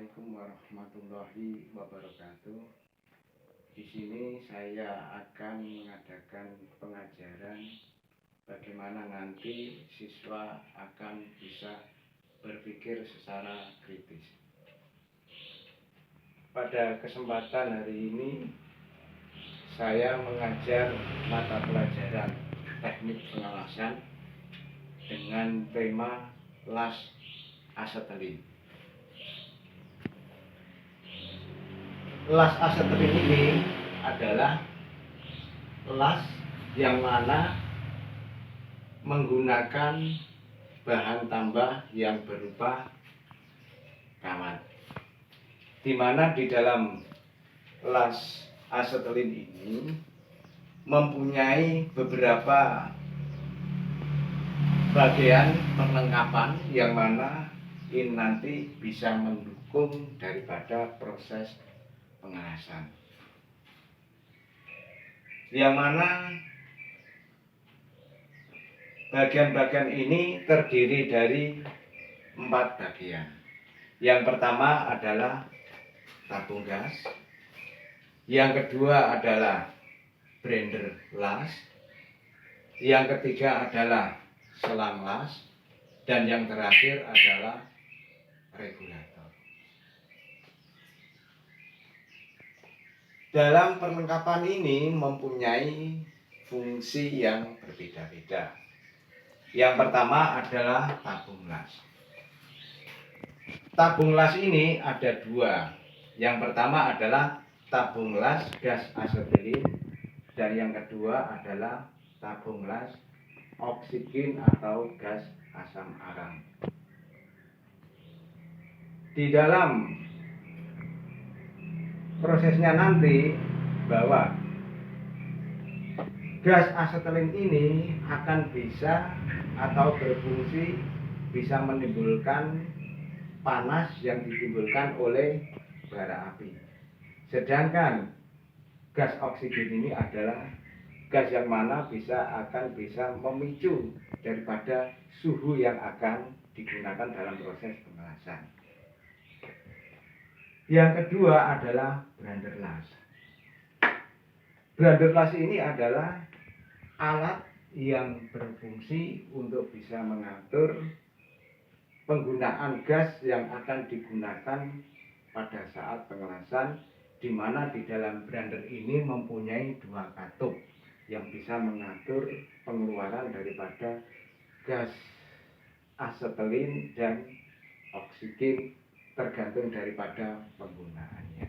Assalamualaikum warahmatullahi wabarakatuh. Di sini saya akan mengadakan pengajaran bagaimana nanti siswa akan bisa berpikir secara kritis. Pada kesempatan hari ini saya mengajar mata pelajaran teknik pengawasan dengan tema las asetilin. Las asetilin ini adalah las yang mana menggunakan bahan tambah yang berupa kawat, di mana di dalam las asetilin ini mempunyai beberapa bagian perlengkapan yang mana ini nanti bisa mendukung daripada proses pengelasan, yang mana bagian-bagian ini terdiri dari 4 bagian. Yang pertama adalah tabung gas, yang kedua adalah brander las, yang ketiga adalah selang las, dan yang terakhir adalah regulator. Dalam perlengkapan ini mempunyai fungsi yang berbeda-beda. Yang pertama adalah tabung las. Tabung las ini ada 2. Yang pertama adalah tabung las gas asetilin, dan yang kedua adalah tabung las oksigen atau gas asam aram. Di dalam prosesnya nanti bahwa gas asetilin ini akan bisa atau berfungsi bisa menimbulkan panas yang ditimbulkan oleh bara api. Sedangkan gas oksigen ini adalah gas yang mana akan bisa memicu daripada suhu yang akan digunakan dalam proses pengelasan. Yang kedua adalah brander las. Brander las ini adalah alat yang berfungsi untuk bisa mengatur penggunaan gas yang akan digunakan pada saat pengelasan, di mana di dalam brander ini mempunyai 2 katup yang bisa mengatur pengeluaran daripada gas asetilin dan oksigen tergantung daripada penggunaannya.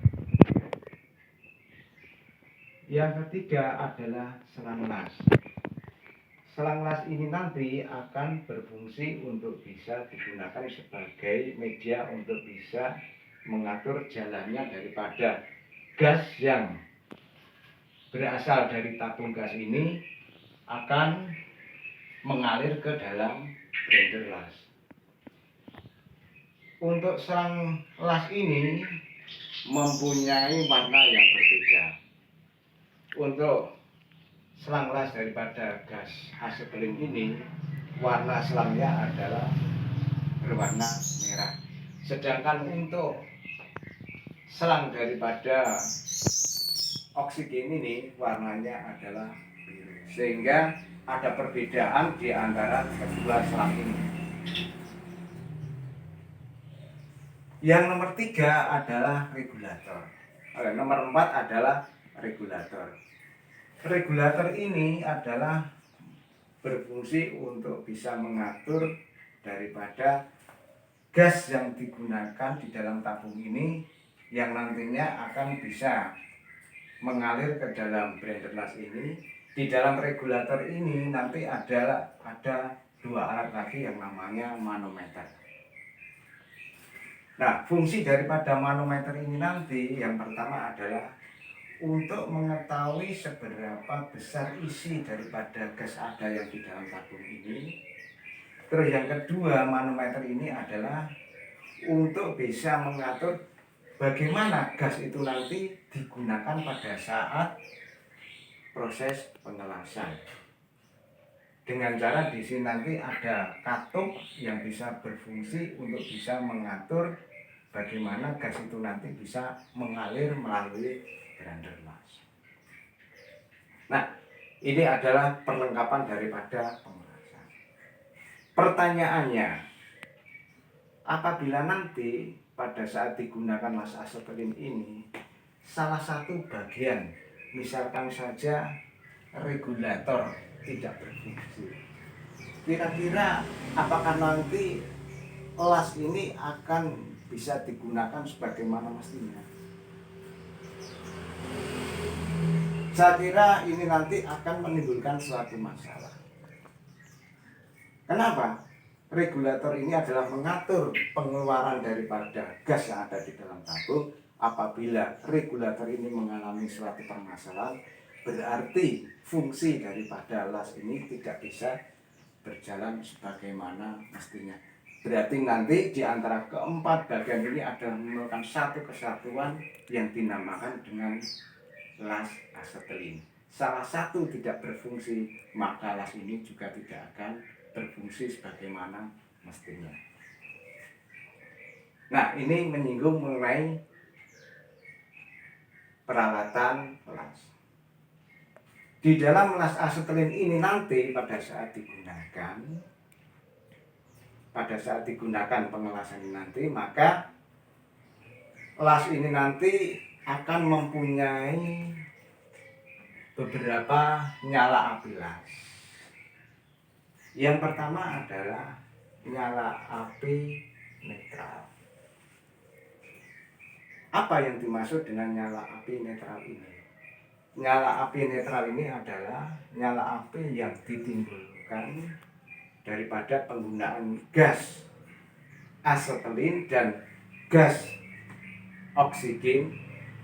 Yang ketiga adalah selang las. Selang las ini nanti akan berfungsi untuk bisa digunakan sebagai media untuk bisa mengatur jalannya daripada gas yang berasal dari tabung gas ini akan mengalir ke dalam brander las. Untuk selang las ini mempunyai warna yang berbeda. Untuk selang las daripada gas asetilin ini, warna selangnya adalah berwarna merah. Sedangkan untuk selang daripada oksigen ini warnanya adalah biru. Sehingga ada perbedaan di antara kedua selang ini. Yang nomor 3 adalah regulator. Nomor 4 adalah regulator. Regulator ini adalah berfungsi untuk bisa mengatur daripada gas yang digunakan di dalam tabung ini, yang nantinya akan bisa mengalir ke dalam brander las ini. Di dalam regulator ini nanti ada 2 alat lagi yang namanya manometer. Nah, fungsi daripada manometer ini nanti yang pertama adalah untuk mengetahui seberapa besar isi daripada gas ada yang di dalam tabung ini. Terus yang kedua, manometer ini adalah untuk bisa mengatur bagaimana gas itu nanti digunakan pada saat proses pengelasan. Dengan cara di sini nanti ada katup yang bisa berfungsi untuk bisa mengatur bagaimana gas itu nanti bisa mengalir melalui brander las. Nah, ini adalah perlengkapan daripada pengelasan. Pertanyaannya, apabila nanti pada saat digunakan las asetilin ini salah satu bagian, misalkan saja regulator tidak berfungsi, kira-kira apakah nanti las ini akan bisa digunakan sebagaimana mestinya? Saya kira ini nanti akan menimbulkan suatu masalah. Kenapa? Regulator ini adalah mengatur pengeluaran daripada gas yang ada di dalam tabung. Apabila regulator ini mengalami suatu permasalahan, berarti fungsi daripada las ini tidak bisa berjalan sebagaimana mestinya. Berarti nanti di antara keempat bagian ini adalah memerlukan satu kesatuan yang dinamakan dengan las asetilin. Salah satu tidak berfungsi, maka las ini juga tidak akan berfungsi sebagaimana mestinya. Nah, ini menyinggung mengenai peralatan las. Di dalam las asetilin ini nanti pada saat digunakan pengelasan ini nanti, maka las ini nanti akan mempunyai beberapa nyala api las. Yang pertama adalah nyala api netral. Apa yang dimaksud dengan nyala api netral ini? Nyala api netral ini adalah nyala api yang ditimbulkan daripada penggunaan gas asetilin dan gas oksigen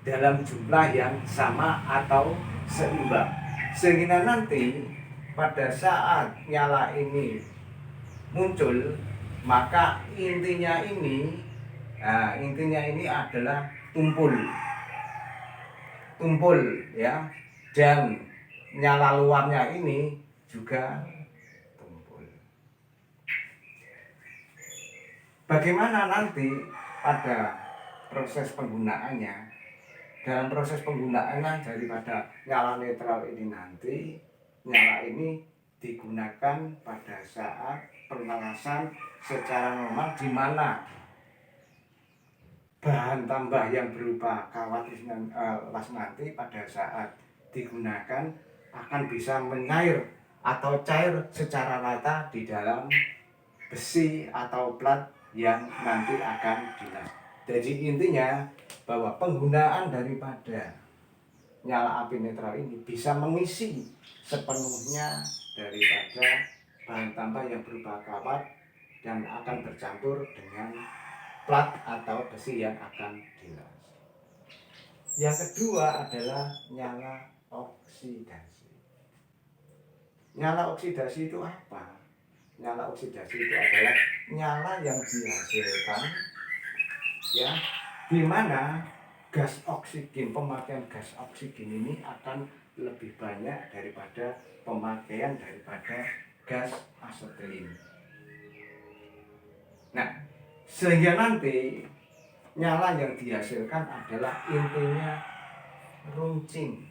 dalam jumlah yang sama atau seimbang, sehingga nanti pada saat nyala ini muncul, maka intinya ini adalah tumpul ya, dan nyala luarnya ini juga tumpul. Bagaimana nanti pada proses penggunaannya? Dalam proses penggunaannya daripada nyala netral ini nanti, nyala ini digunakan pada saat pengelasan secara normal, di mana bahan tambah yang berupa kawat las nanti pada saat digunakan akan bisa mengair atau cair secara rata di dalam besi atau plat yang nanti akan dilas. Jadi intinya bahwa penggunaan daripada nyala api netral ini bisa mengisi sepenuhnya daripada bahan tambah yang berupa kawat dan akan bercampur dengan plat atau besi yang akan dilas. Yang kedua adalah nyala oksidasi. Nyala oksidasi itu apa? Nyala oksidasi itu adalah nyala yang dihasilkan ya, di mana gas oksigen, pemakaian gas oksigen ini akan lebih banyak daripada pemakaian daripada gas asetilin. Nah, sehingga nanti nyala yang dihasilkan adalah intinya runcing.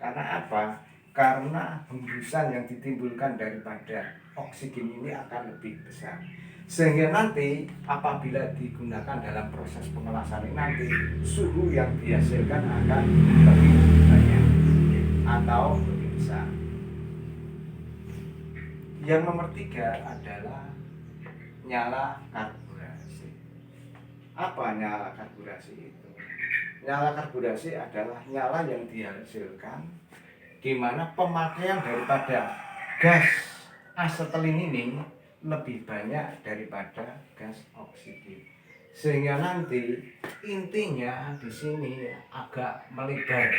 Karena apa? Karena hembusan yang ditimbulkan daripada oksigen ini akan lebih besar. Sehingga nanti apabila digunakan dalam proses pengelasan ini nanti suhu yang dihasilkan akan lebih banyak atau lebih besar. Yang nomor 3 adalah nyala karburasi. Apa nyala karburasi itu? Nyala karburasi adalah nyala yang dihasilkan di mana pemakaian daripada gas asetilin ini lebih banyak daripada gas oksigen, sehingga nanti intinya di sini agak melebar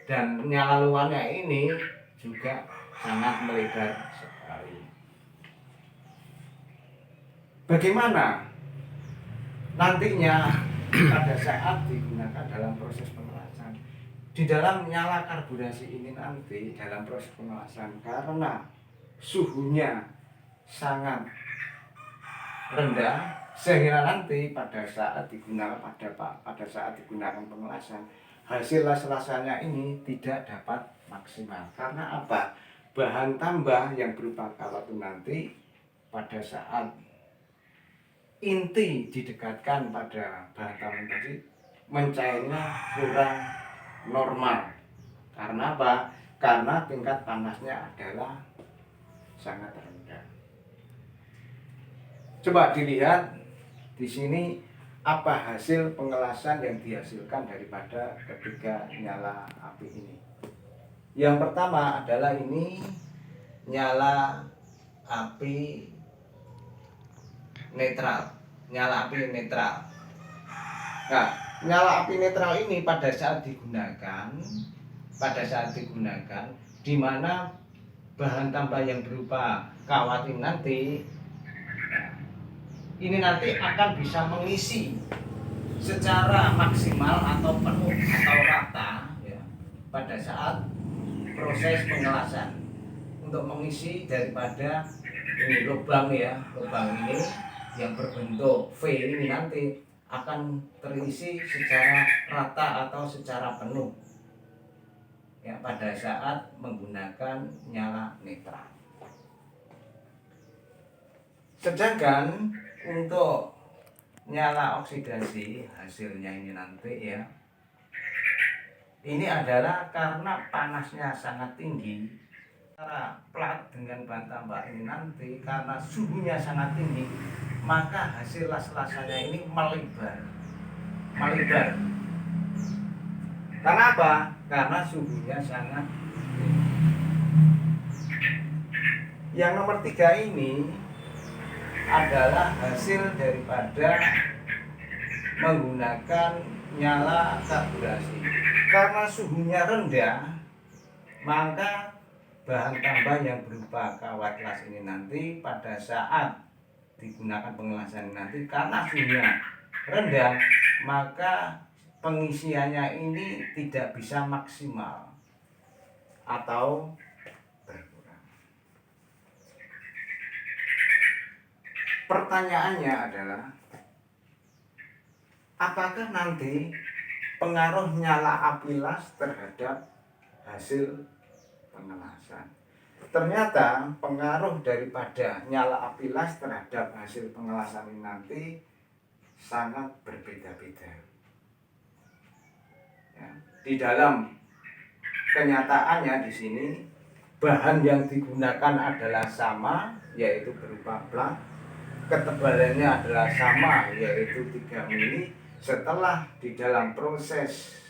dan nyala luarnya ini juga sangat melebar sekali. Bagaimana nantinya pada saat digunakan dalam proses pengelasan? Di dalam nyala karburasi ini nanti dalam proses pengelasan, karena suhunya sangat rendah sehingga nanti pada saat digunakan pada saat digunakan pengelasan, hasil las-lasannya ini tidak dapat maksimal. Karena apa? Bahan tambah yang berupa kawat itu nanti pada saat inti didekatkan pada bahan tambah tadi, mencairnya kurang normal. Karena apa? Karena tingkat panasnya adalah sangat rendah. Coba dilihat di sini apa hasil pengelasan yang dihasilkan daripada ketiga nyala api ini. Yang pertama adalah ini nyala api netral. Nyala api netral. Nah, nyala api netral ini pada saat digunakan, di mana bahan tambah yang berupa kawat ini nanti akan bisa mengisi secara maksimal atau penuh atau rata ya, pada saat proses pengelasan, untuk mengisi daripada ini lubang ini yang berbentuk V ini nanti akan terisi secara rata atau secara penuh ya pada saat menggunakan nyala netral. Sedangkan untuk nyala oksidasi hasilnya ini nanti ya, ini adalah karena panasnya sangat tinggi, antara plat dengan bahan tambah ini nanti karena suhunya sangat tinggi, maka hasil las-lasannya ini melebar. Karena apa? Karena suhunya sangat tinggi. Yang nomor 3 ini adalah hasil daripada menggunakan nyala karburasi. Karena suhunya rendah, maka bahan tambah yang berupa kawat las ini nanti pada saat digunakan pengelasan nanti karena suhunya rendah, maka pengisiannya ini tidak bisa maksimal atau berkurang. Pertanyaannya adalah, apakah nanti pengaruh nyala api las terhadap hasil pengelasan? Ternyata pengaruh daripada nyala api las terhadap hasil pengelasan ini nanti sangat berbeda-beda. Ya, di dalam kenyataannya di sini bahan yang digunakan adalah sama, yaitu berupa plat. Ketebalannya adalah sama, yaitu 3 mili. Setelah di dalam proses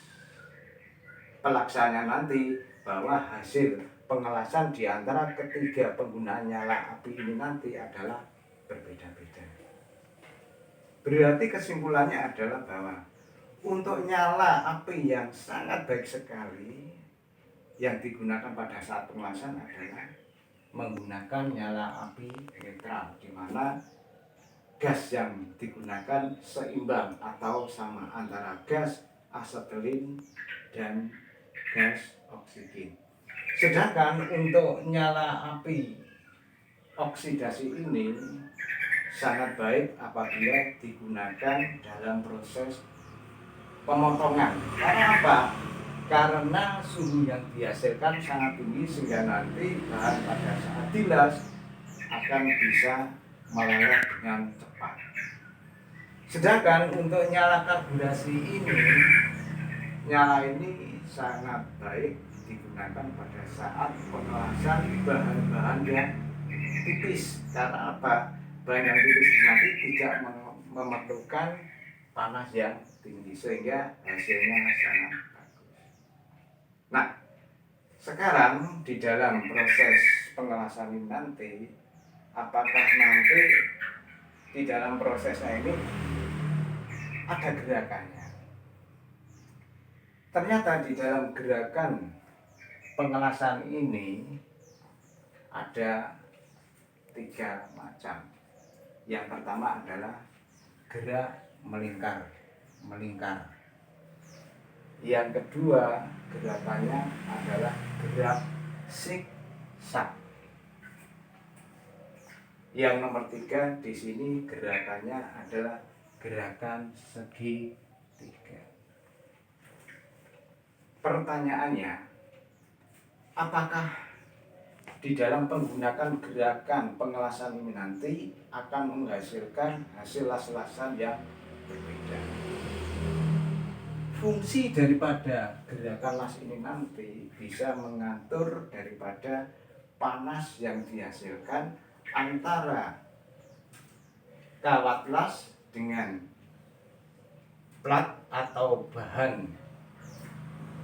pelaksanaan nanti bahwa hasil pengelasan di antara ketiga penggunaan nyala api ini nanti adalah berbeda-beda. Berarti kesimpulannya adalah bahwa untuk nyala api yang sangat baik sekali yang digunakan pada saat pengelasan adalah menggunakan nyala api netral, di mana gas yang digunakan seimbang atau sama antara gas asetilin dan gas oksigen. Sedangkan untuk nyala api oksidasi ini sangat baik apabila digunakan dalam proses pemotongan. Karena apa? Karena suhu yang dihasilkan sangat tinggi sehingga nanti bahan pada saat dilas akan bisa meleleh dengan cepat. Sedangkan untuk nyala karburasi ini, nyala ini sangat baik digunakan pada saat pengelasan bahan-bahan yang tipis. Karena apa? Bahan yang tipis nanti tidak memerlukan panas yang tinggi sehingga hasilnya sangat bagus. Nah, sekarang di dalam proses pengelasan ini nanti, apakah nanti di dalam prosesnya ini ada gerakannya? Ternyata di dalam gerakan pengelasan ini ada 3 macam. Yang pertama adalah gerak melingkar. Yang kedua gerakannya adalah gerak zigzag. Yang nomor 3 di sini gerakannya adalah gerakan segitiga. Pertanyaannya, apakah di dalam menggunakan gerakan pengelasan ini nanti akan menghasilkan hasil las-lasan yang berbeda? Fungsi daripada gerakan las ini nanti bisa mengatur daripada panas yang dihasilkan antara kawat las dengan plat atau bahan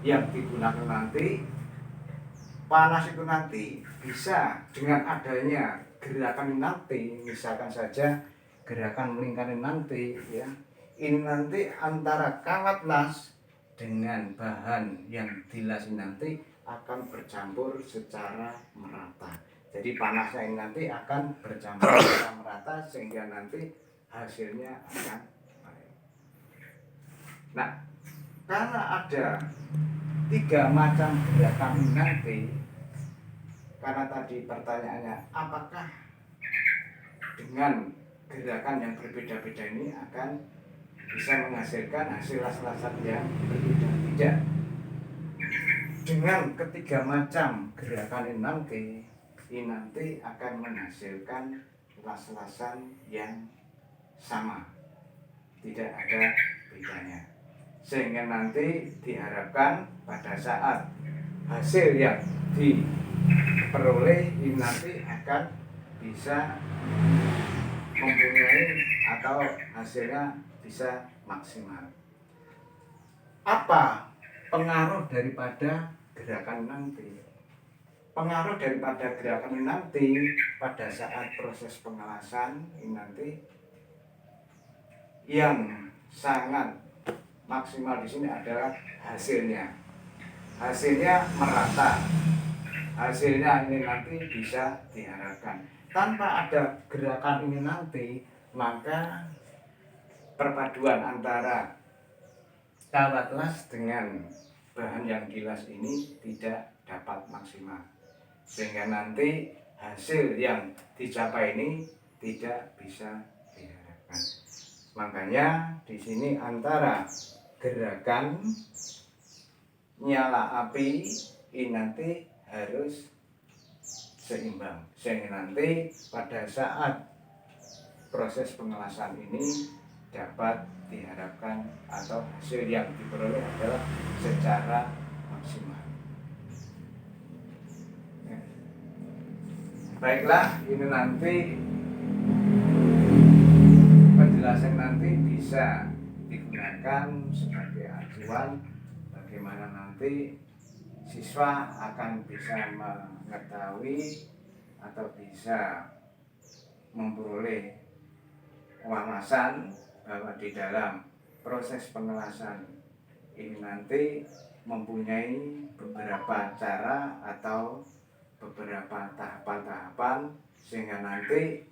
yang digunakan nanti. Panas itu nanti bisa dengan adanya gerakan nanti, misalkan saja gerakan melingkari nanti ya, ini nanti antara kawat las dengan bahan yang dilas nanti akan bercampur secara merata. Jadi panasnya ini nanti akan bercampur secara merata sehingga nanti hasilnya akan baik. Nah, karena ada 3 macam gerakan ini nanti, karena tadi pertanyaannya apakah dengan gerakan yang berbeda-beda ini akan bisa menghasilkan hasil las-lasan yang berbeda? Tidak. Dengan ketiga macam gerakan ini nanti akan menghasilkan las-lasan yang sama, tidak ada bedanya, sehingga nanti diharapkan pada saat hasil yang diperoleh ini nanti akan bisa mempunyai atau hasilnya bisa maksimal. Apa pengaruh daripada gerakan nanti? Pengaruh daripada gerakan nanti pada saat proses pengelasan ini nanti yang sangat maksimal di sini adalah hasilnya. Hasilnya merata. Hasilnya ini nanti bisa diharapkan. Tanpa ada gerakan ini nanti, maka perpaduan antara kawat las dengan bahan yang dilas ini tidak dapat maksimal, sehingga nanti hasil yang dicapai ini tidak bisa diharapkan. Makanya di sini antara gerakan nyala api ini nanti harus seimbang, sehingga nanti pada saat proses pengelasan ini dapat diharapkan atau hasil yang diperoleh adalah secara maksimal. Baiklah, ini nanti penjelasan nanti bisa digunakan sebagai acuan bagaimana nanti siswa akan bisa mengetahui atau bisa memperoleh wawasan bahwa di dalam proses pengelasan ini nanti mempunyai beberapa cara atau beberapa tahapan-tahapan, sehingga nanti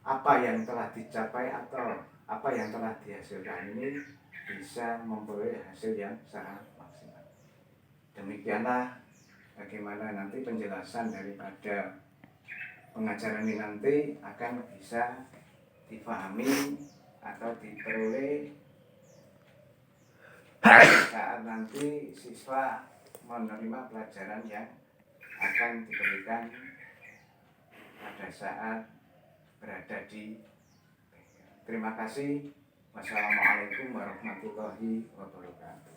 apa yang telah dicapai atau apa yang telah dihasilkan ini bisa memperoleh hasil yang sangat maksimal. Demikianlah bagaimana nanti penjelasan daripada pengajaran ini nanti akan bisa difahami atau diperoleh saat nanti siswa menerima pelajaran yang akan diberikan pada saat berada di. Terima kasih. Wassalamualaikum warahmatullahi wabarakatuh.